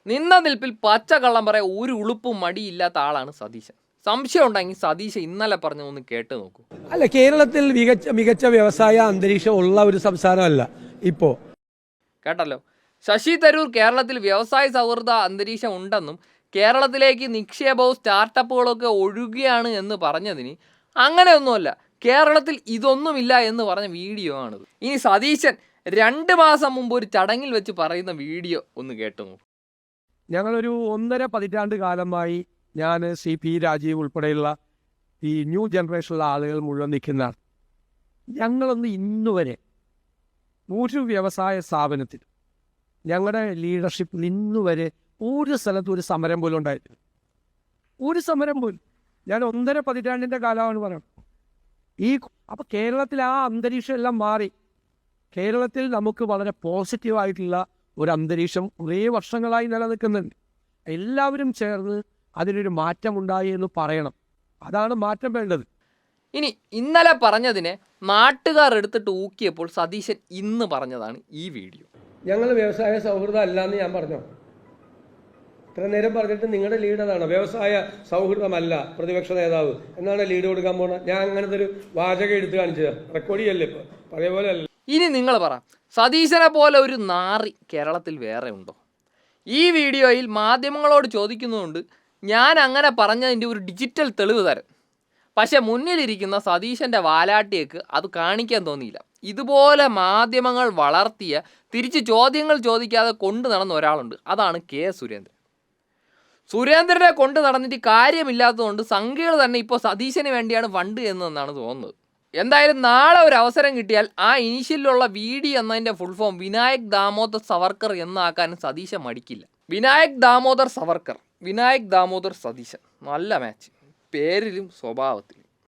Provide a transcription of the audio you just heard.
നിന്ന നിൽപ്പിൽ പച്ചക്കള്ളം പറയാൻ ഒരു ഉളുപ്പും മടിയില്ലാത്ത ആളാണ് സതീശൻ. സംശയം ഉണ്ടെങ്കിൽ സതീശൻ ഇന്നലെ പറഞ്ഞു ഒന്ന് കേട്ട് നോക്കൂ. അല്ല, കേരളത്തിൽ മികച്ച വ്യവസായ അന്തരീക്ഷം ഉള്ള ഒരു സംസ്ഥാനമല്ല ഇപ്പോ. കേട്ടല്ലോ, ശശി തരൂർ കേരളത്തിൽ വ്യവസായ സൗഹൃദ അന്തരീക്ഷം ഉണ്ടെന്നും കേരളത്തിലേക്ക് നിക്ഷേപവും സ്റ്റാർട്ടപ്പുകളൊക്കെ ഒഴുകുകയാണ് എന്ന് പറഞ്ഞതിന് അങ്ങനെയൊന്നുമല്ല, കേരളത്തിൽ ഇതൊന്നുമില്ല എന്ന് പറഞ്ഞ വീഡിയോ ആണിത്. ഇനി സതീശൻ 2 മാസം മുമ്പ് ഒരു ചടങ്ങിൽ വെച്ച് പറയുന്ന വീഡിയോ ഒന്ന് കേട്ടു നോക്കും. ഞങ്ങളൊരു 1.5 പതിറ്റാണ്ട് കാലമായി ഞാൻ CP രാജീവ് ഉൾപ്പെടെയുള്ള ഈ ന്യൂ ജനറേഷനുള്ള ആളുകൾ മുഴുവൻ നിൽക്കുന്ന ഞങ്ങളൊന്ന് ഇന്നുവരെ ഒരു വ്യവസായ സ്ഥാപനത്തിൽ ഞങ്ങളുടെ ലീഡർഷിപ്പിൽ ഇന്നുവരെ ഒരു സ്ഥലത്തും ഒരു സമരം പോലും ഉണ്ടായിട്ടില്ല. ഒരു സമരം പോലും. ഞാൻ 1.5 പതിറ്റാണ്ടിൻ്റെ കാലമാണ് പറയുന്നത്. അപ്പോൾ കേരളത്തിൽ ആ അന്തരീക്ഷം എല്ലാം മാറി. കേരളത്തിൽ നമുക്ക് വളരെ പോസിറ്റീവായിട്ടുള്ള ഒരു അന്തരീക്ഷം കുറേ വർഷങ്ങളായി നിലനിൽക്കുന്നുണ്ട്. എല്ലാവരും ചേർന്ന് അതിനൊരു മാറ്റമുണ്ടായി എന്ന് പറയണം. അതാണ് മാറ്റം വേണ്ടത്. ഇനി ഇന്നലെ പറഞ്ഞതിനെ നാട്ടുകാർ എടുത്തിട്ട് ഊക്കിയപ്പോൾ സതീശൻ ഇന്ന് പറഞ്ഞതാണ് ഈ വീഡിയോ. ഞങ്ങൾ വ്യവസായ സൗഹൃദം അല്ലാന്ന് ഞാൻ പറഞ്ഞു. ഇത്ര നേരം പറഞ്ഞിട്ട് നിങ്ങളുടെ ലീഡ് അതാണ്, വ്യവസായ സൗഹൃദമല്ല പ്രതിപക്ഷ നേതാവ് എന്നാണ് ലീഡ് കൊടുക്കാൻ പോകുന്നത്. ഞാൻ അങ്ങനത്തെ ഒരു വാചകം എടുത്ത് കാണിച്ചത് റെക്കോർഡ് ചെയ്യല്ലേ, ഇപ്പോൾ പഴയ പോലെ അല്ല. ഇനി നിങ്ങൾ പറ, സതീശനെ പോലെ ഒരു നാറി കേരളത്തിൽ വേറെ ഉണ്ടോ? ഈ വീഡിയോയിൽ മാധ്യമങ്ങളോട് ചോദിക്കുന്നതുകൊണ്ട് ഞാൻ അങ്ങനെ പറഞ്ഞതിൻ്റെ ഒരു ഡിജിറ്റൽ തെളിവ് തരാം. പക്ഷെ മുന്നിലിരിക്കുന്ന സതീശൻ്റെ വാലാട്ടിയേക്ക് അത് കാണിക്കാൻ തോന്നിയില്ല. ഇതുപോലെ മാധ്യമങ്ങൾ വളർത്തിയ തിരിച്ച് ചോദ്യങ്ങൾ ചോദിക്കാതെ കൊണ്ടു നടന്ന ഒരാളുണ്ട്, അതാണ് സുരേന്ദ്രൻ. സുരേന്ദ്രനെ കൊണ്ട് നടന്നിട്ട് കാര്യമില്ലാത്തതുകൊണ്ട് സംഘികൾ തന്നെ ഇപ്പോൾ സതീശന് വേണ്ടിയാണ് ഫണ്ട് എന്നതെന്നാണ് തോന്നുന്നത്. എന്തായാലും നാളെ ഒരു അവസരം കിട്ടിയാൽ ആ ഇനീഷ്യലിലുള്ള VD എന്നതിൻ്റെ ഫുൾ ഫോം വിനായക് ദാമോദർ സവർക്കർ എന്നാക്കാനും സതീശൻ മടിക്കില്ല. വിനായക് ദാമോദർ സവർക്കർ, വിനായക് ദാമോദർ സതീശൻ, നല്ല മാച്ച് പേരിലും സ്വഭാവത്തിലും.